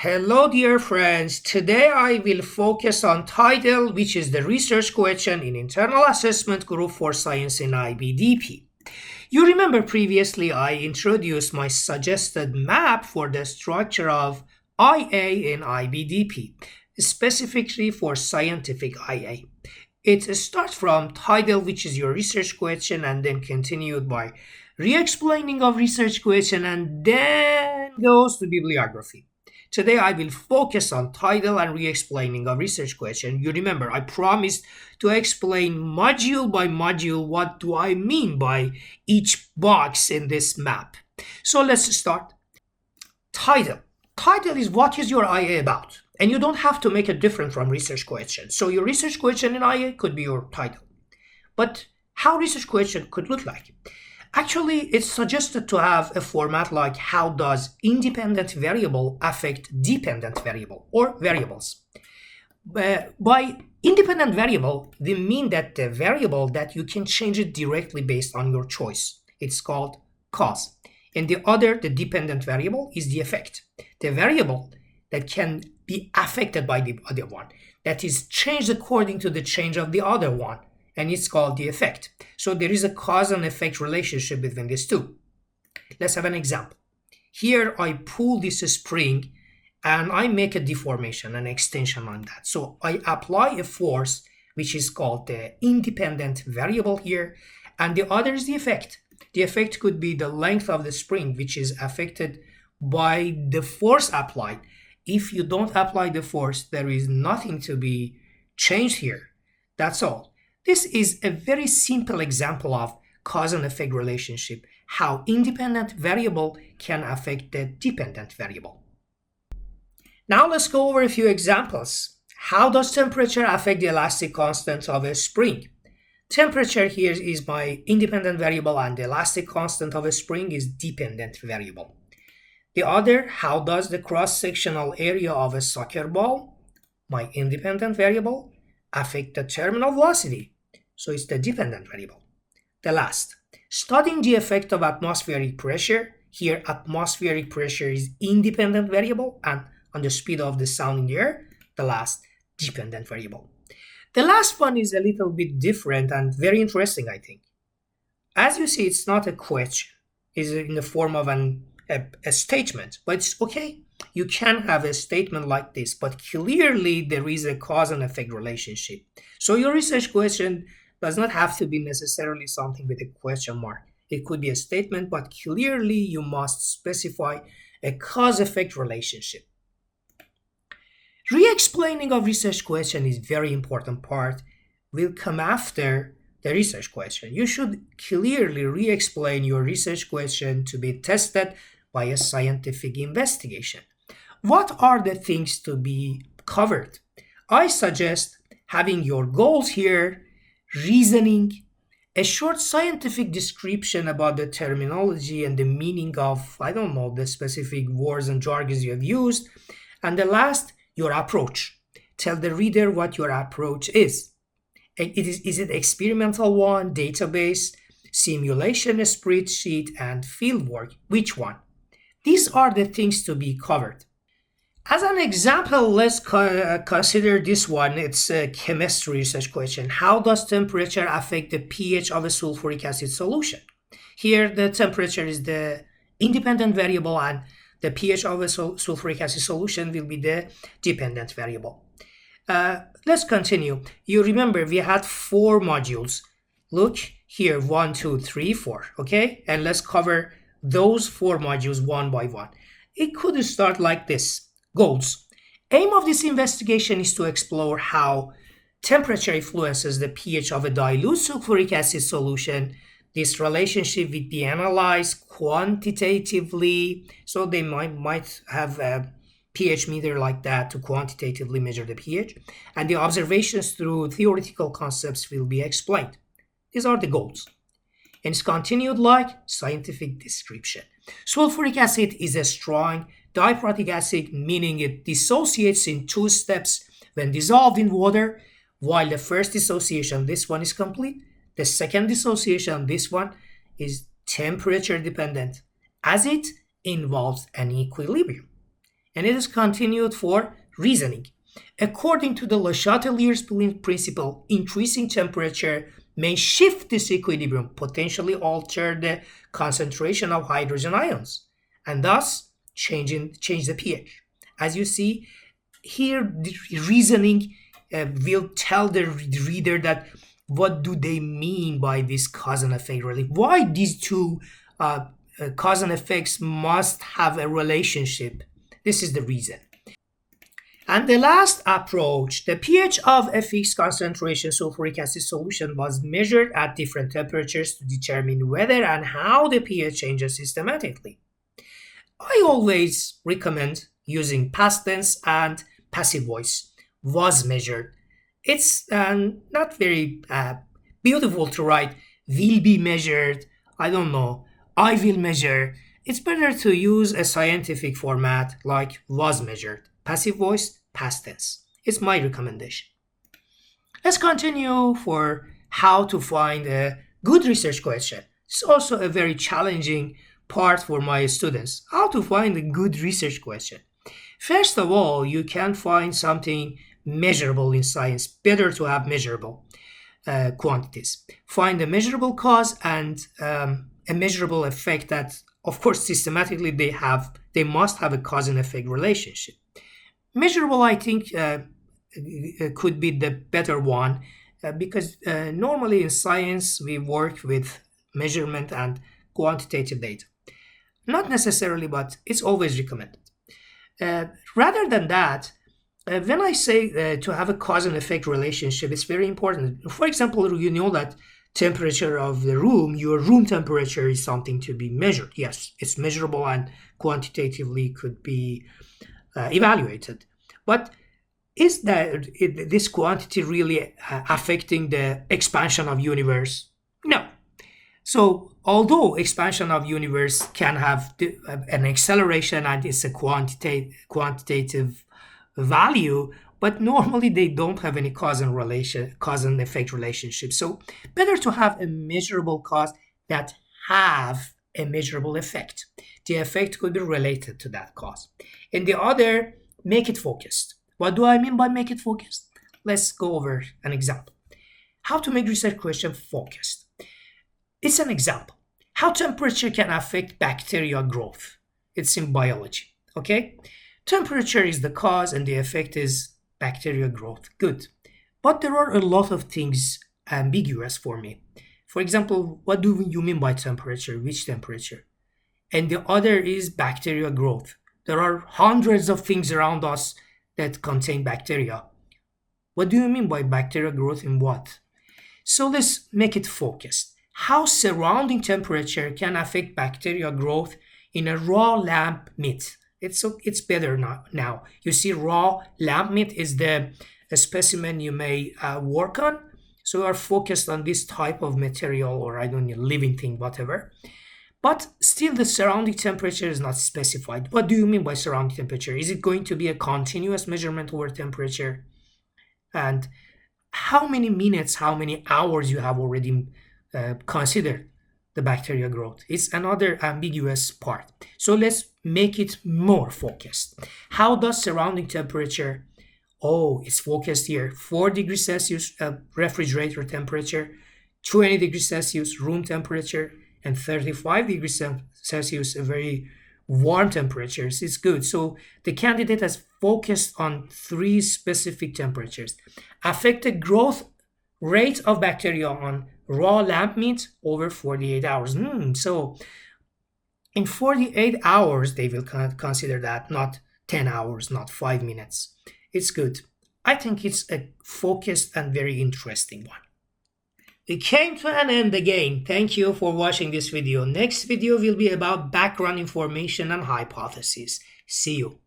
Hello, dear friends. Today I will focus on title, which is the research question in internal assessment group for science in IBDP. You remember previously I introduced my suggested map for the structure of IA in IBDP, specifically for scientific IA. It starts from title, which is your research question, and then continued by re-explaining of research question, and then goes to bibliography. Today I will focus on title and re-explaining of research question. You remember I promised to explain module by module what do I mean by each box in this map. So let's start. Title. Title is what is your IA about? And you don't have to make it different from research question. So your research question in IA could be your title. But how research question could look like? Actually, it's suggested to have a format like how does independent variable affect dependent variable or variables. By independent variable, we mean that the variable that you can change it directly based on your choice. It's called cause. And the dependent variable is the effect. The variable that can be affected by the other one, that is changed according to the change of the other one, and it's called the effect. So there is a cause and effect relationship between these two. Let's have an example. Here I pull this spring and I make a deformation, an extension on that. So I apply a force, which is called the independent variable here, and the other is the effect. The effect could be the length of the spring, which is affected by the force applied. If you don't apply the force, there is nothing to be changed here. That's all. This is a very simple example of cause and effect relationship, how independent variable can affect the dependent variable. Now let's go over a few examples. How does temperature affect the elastic constant of a spring? Temperature here is my independent variable and the elastic constant of a spring is dependent variable. The other, how does the cross-sectional area of a soccer ball, my independent variable, affect the terminal velocity? So it's the dependent variable. The last, studying the effect of atmospheric pressure. Here, atmospheric pressure is independent variable, and on the speed of the sound in the air, the last, dependent variable. The last one is a little bit different and very interesting, I think. As you see, it's not a question. It's in the form of a statement, but it's okay. You can have a statement like this, but clearly there is a cause and effect relationship. So your research question does not have to be necessarily something with a question mark. It could be a statement, but clearly you must specify a cause-effect relationship. Re-explaining of research question is very important part. Will come after the research question. You should clearly re-explain your research question to be tested by a scientific investigation. What are the things to be covered? I suggest having your goals here, reasoning, a short scientific description about the terminology and the meaning of, the specific words and jargons you have used, and the last, your approach. Tell the reader what your approach is. Is it experimental one, database, simulation, spreadsheet, and fieldwork? Which one? These are the things to be covered. As an example, let's consider this one. It's a chemistry research question. How does temperature affect the pH of a sulfuric acid solution? Here, the temperature is the independent variable and the pH of a sulfuric acid solution will be the dependent variable. Let's continue. You remember we had 4 modules. Look here, 1, 2, 3, 4, okay? And let's cover those 4 modules one by one. It could start like this. Goals. Aim of this investigation is to explore how temperature influences the pH of a dilute sulfuric acid solution. This relationship will be analyzed quantitatively. So they might have a pH meter like that to quantitatively measure the pH. And the observations through theoretical concepts will be explained. These are the goals. And it's continued like scientific description. Sulfuric acid is a strong diprotic acid, meaning it dissociates in 2 steps when dissolved in water, while the first dissociation, this one is complete. The second dissociation, this one, is temperature dependent, as it involves an equilibrium. And it is continued for reasoning. According to the Le Chatelier's principle, increasing temperature may shift this equilibrium, potentially alter the concentration of hydrogen ions, and thus change the pH. As you see, here the reasoning will tell the reader that what do they mean by this cause and effect really, why these two cause and effects must have a relationship. This is the reason. And the last approach, the pH of a fixed concentration sulfuric acid solution was measured at different temperatures to determine whether and how the pH changes systematically. I always recommend using past tense and passive voice. Was measured. It's not very beautiful to write will be measured. I don't know. I will measure. It's better to use a scientific format like was measured. Passive voice, past tense. It's my recommendation. Let's continue for how to find a good research question. It's also a very challenging part for my students. How to find a good research question. First of all, you can find something measurable in science. Better to have measurable quantities. Find a measurable cause and a measurable effect that, of course, systematically they must have a cause and effect relationship. Measurable, I think, could be the better one because normally in science we work with measurement and quantitative data. Not necessarily, but it's always recommended. Rather than that, when I say to have a cause and effect relationship, it's very important. For example, you know that temperature of the room, your room temperature is something to be measured. Yes, it's measurable and quantitatively could be evaluated. But is this quantity really affecting the expansion of universe? No. So although expansion of universe can have an acceleration and it's a quantitative value, but normally they don't have any cause and effect relationship. So better to have a measurable cause that have a measurable effect. The effect could be related to that cause. And the other, make it focused. What do I mean by make it focused? Let's go over an example. How to make research question focused. It's an example. How temperature can affect bacteria growth. It's in biology, okay? Temperature is the cause and the effect is bacteria growth. Good. But there are a lot of things ambiguous for me. For example, what do you mean by temperature? Which temperature? And the other is bacteria growth. There are hundreds of things around us that contain bacteria. What do you mean by bacteria growth in what? So let's make it focused. How surrounding temperature can affect bacteria growth in a raw lamb meat. It's better now. You see, raw lamb meat is the specimen you may work on. So you are focused on this type of material or I don't know, living thing, whatever. But still the surrounding temperature is not specified. What do you mean by surrounding temperature? Is it going to be a continuous measurement over temperature? And how many minutes, how many hours you have already considered the bacteria growth? It's another ambiguous part. So let's make it more focused. How does surrounding temperature? Oh, it's focused here. 4 degrees Celsius refrigerator temperature, 20 degrees Celsius room temperature, and 35 degrees Celsius a very warm temperatures. It's good. So the candidate has focused on 3 specific temperatures. Affected growth rate of bacteria on raw lamb meat over 48 hours. So in 48 hours, they will consider that, not 10 hours, not 5 minutes. It's good. I think it's a focused and very interesting one. We came to an end again. Thank you for watching this video. Next video will be about background information and hypotheses. See you.